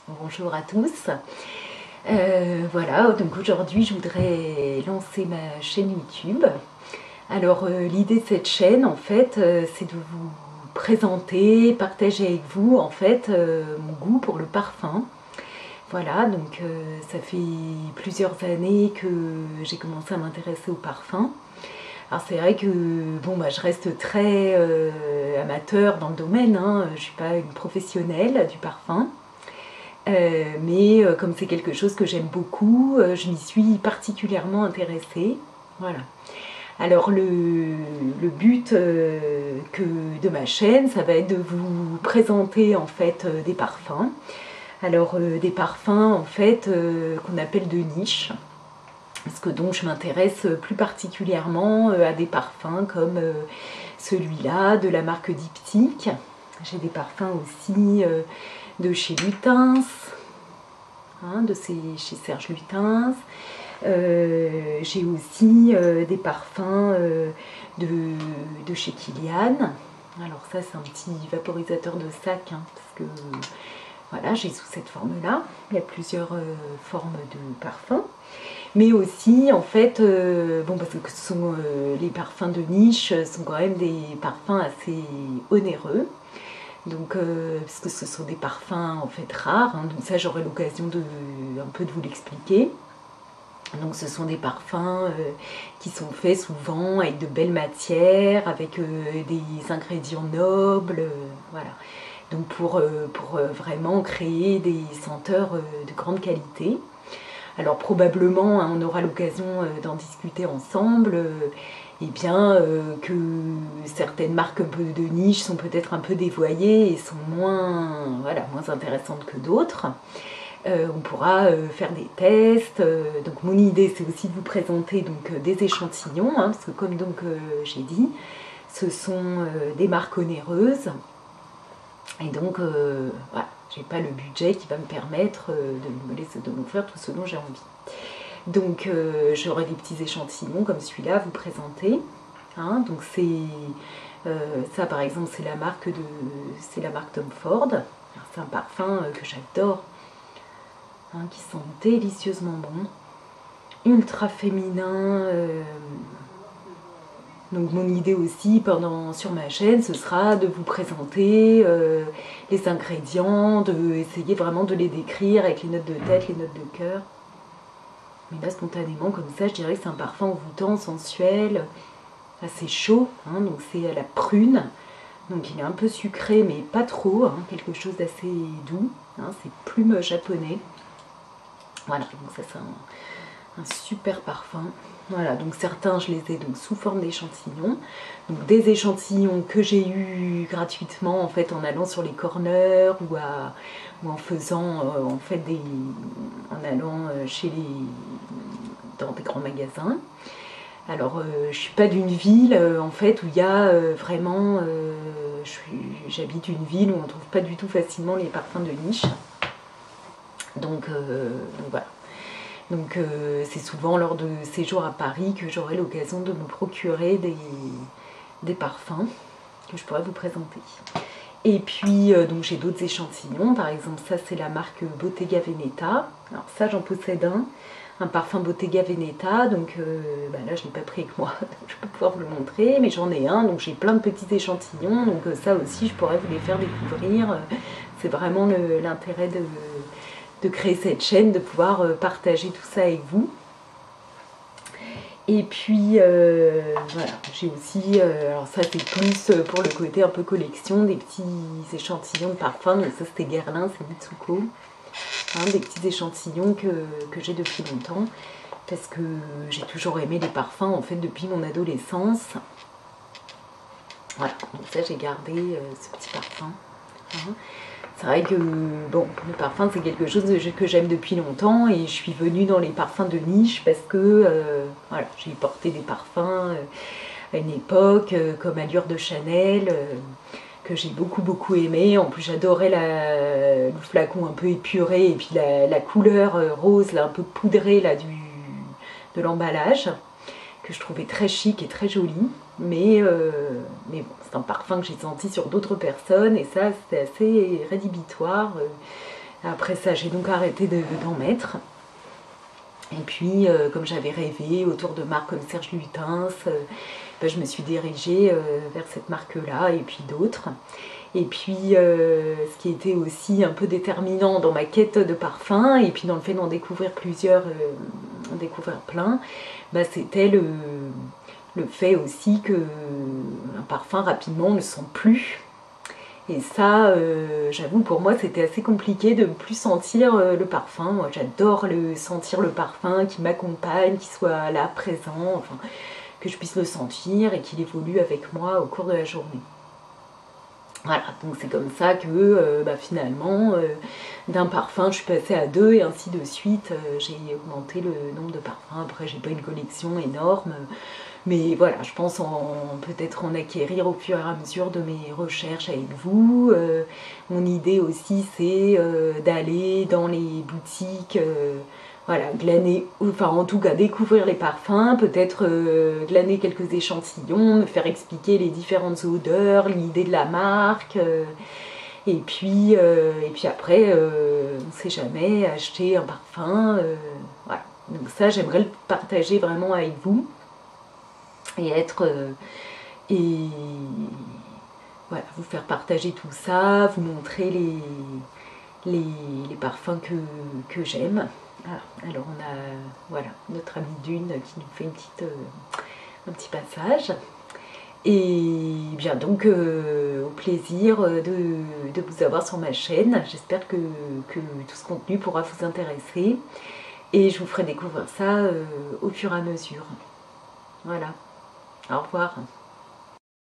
Bonjour à tous. Voilà, donc aujourd'hui je voudrais lancer ma chaîne YouTube. Alors l'idée de cette chaîne en fait c'est de vous présenter, partager avec vous en fait mon goût pour le parfum. Voilà, donc ça fait plusieurs années que j'ai commencé à m'intéresser au parfum. Alors c'est vrai que bon, je reste très amateur dans le domaine, hein. Je ne suis pas une professionnelle du parfum. Mais comme c'est quelque chose que j'aime beaucoup, je m'y suis particulièrement intéressée. Voilà. Alors le but de ma chaîne, ça va être de vous présenter en fait des parfums. Alors des parfums en fait qu'on appelle de niche. Parce que donc je m'intéresse plus particulièrement à des parfums comme celui-là de la marque Diptyque. J'ai des parfums aussi de chez Lutens, hein, chez Serge Lutens. J'ai aussi des parfums de chez Kilian. Alors ça c'est un petit vaporisateur de sac, hein, parce que voilà, j'ai sous cette forme-là. Il y a plusieurs formes de parfums. Mais aussi, en fait, parce que les parfums de niche sont quand même des parfums assez onéreux. Donc, parce que ce sont des parfums en fait rares, hein, donc ça j'aurai l'occasion un peu de vous l'expliquer. Donc ce sont des parfums qui sont faits souvent avec de belles matières, avec des ingrédients nobles, voilà. Donc pour vraiment créer des senteurs de grande qualité. Alors probablement, hein, on aura l'occasion d'en discuter ensemble, que certaines marques un peu de niche sont peut-être un peu dévoyées et sont moins intéressantes que d'autres. On pourra faire des tests. Donc mon idée c'est aussi de vous présenter donc, des échantillons, hein, parce que comme donc j'ai dit, ce sont des marques onéreuses. Et donc voilà, j'ai pas le budget qui va me permettre de m'offrir tout ce dont j'ai envie. Donc j'aurai des petits échantillons comme celui-là à vous présenter. Hein, donc ça par exemple c'est la marque Tom Ford. C'est un parfum que j'adore, hein, qui sent délicieusement bon, ultra féminin. Donc mon idée aussi sur ma chaîne, ce sera de vous présenter les ingrédients, essayer vraiment de les décrire avec les notes de tête, les notes de cœur. Mais là spontanément comme ça, je dirais que c'est un parfum envoûtant, sensuel, assez chaud, hein, donc c'est à la prune. Donc il est un peu sucré mais pas trop, hein, quelque chose d'assez doux, hein, c'est plume japonais. Voilà, donc ça c'est un super parfum. Voilà, donc certains je les ai donc sous forme d'échantillons. Donc des échantillons que j'ai eu gratuitement en fait en allant sur les corners ou en faisant en allant dans des grands magasins. Alors je suis pas d'une ville en fait où il y a vraiment j'habite une ville où on trouve pas du tout facilement les parfums de niche. Donc voilà. Donc c'est souvent lors de séjours à Paris que j'aurai l'occasion de me procurer des parfums que je pourrais vous présenter. Et puis donc j'ai d'autres échantillons, par exemple ça c'est la marque Bottega Veneta. Alors ça j'en possède un parfum Bottega Veneta, donc là je ne l'ai pas pris avec moi, donc je peux pouvoir vous le montrer, mais j'en ai un, donc j'ai plein de petits échantillons, donc ça aussi je pourrais vous les faire découvrir. C'est vraiment l'intérêt de créer cette chaîne, de pouvoir partager tout ça avec vous. Et puis voilà, j'ai aussi, alors ça c'est plus pour le côté un peu collection, des petits échantillons de parfums, donc ça c'était Guerlain, c'est Mitsuko, hein, des petits échantillons que j'ai depuis longtemps, parce que j'ai toujours aimé les parfums en fait depuis mon adolescence. Voilà, donc ça j'ai gardé ce petit parfum. Hein. C'est vrai que bon, le parfum c'est quelque chose que j'aime depuis longtemps et je suis venue dans les parfums de niche parce que voilà, j'ai porté des parfums à une époque comme Allure de Chanel que j'ai beaucoup aimé. En plus j'adorais le flacon un peu épuré et puis la couleur rose là, un peu poudrée là, de l'emballage que je trouvais très chic et très joli. Mais bon, c'est un parfum que j'ai senti sur d'autres personnes et ça c'était assez rédhibitoire. Après ça, j'ai donc arrêté d'en mettre. Et puis, comme j'avais rêvé autour de marques comme Serge Lutens, je me suis dirigée vers cette marque-là et puis d'autres. Et puis, ce qui était aussi un peu déterminant dans ma quête de parfum, et puis dans le fait d'en découvrir plusieurs, en découvrir plein, c'était le fait aussi qu'un parfum rapidement ne sent plus. Et ça, j'avoue, pour moi, c'était assez compliqué de ne plus sentir le parfum. Moi, j'adore sentir le parfum qui m'accompagne, qui soit là, présent, enfin, que je puisse le sentir et qu'il évolue avec moi au cours de la journée. Voilà, donc c'est comme ça que finalement, d'un parfum, je suis passée à 2 et ainsi de suite. J'ai augmenté le nombre de parfums. Après, j'ai pas une collection énorme. Mais voilà, je pense peut-être en acquérir au fur et à mesure de mes recherches avec vous. Mon idée aussi, c'est d'aller dans les boutiques, voilà, glaner, enfin en tout cas découvrir les parfums, peut-être glaner quelques échantillons, me faire expliquer les différentes odeurs, l'idée de la marque. Et puis après, on ne sait jamais, acheter un parfum. Voilà. Donc ça, j'aimerais le partager vraiment avec vous. Et voilà, vous faire partager tout ça, vous montrer les parfums que j'aime. Alors on a voilà, notre amie Dune qui nous fait un petit passage. Et bien donc au plaisir de vous avoir sur ma chaîne. J'espère que tout ce contenu pourra vous intéresser. Et je vous ferai découvrir ça au fur et à mesure. Voilà. Au revoir.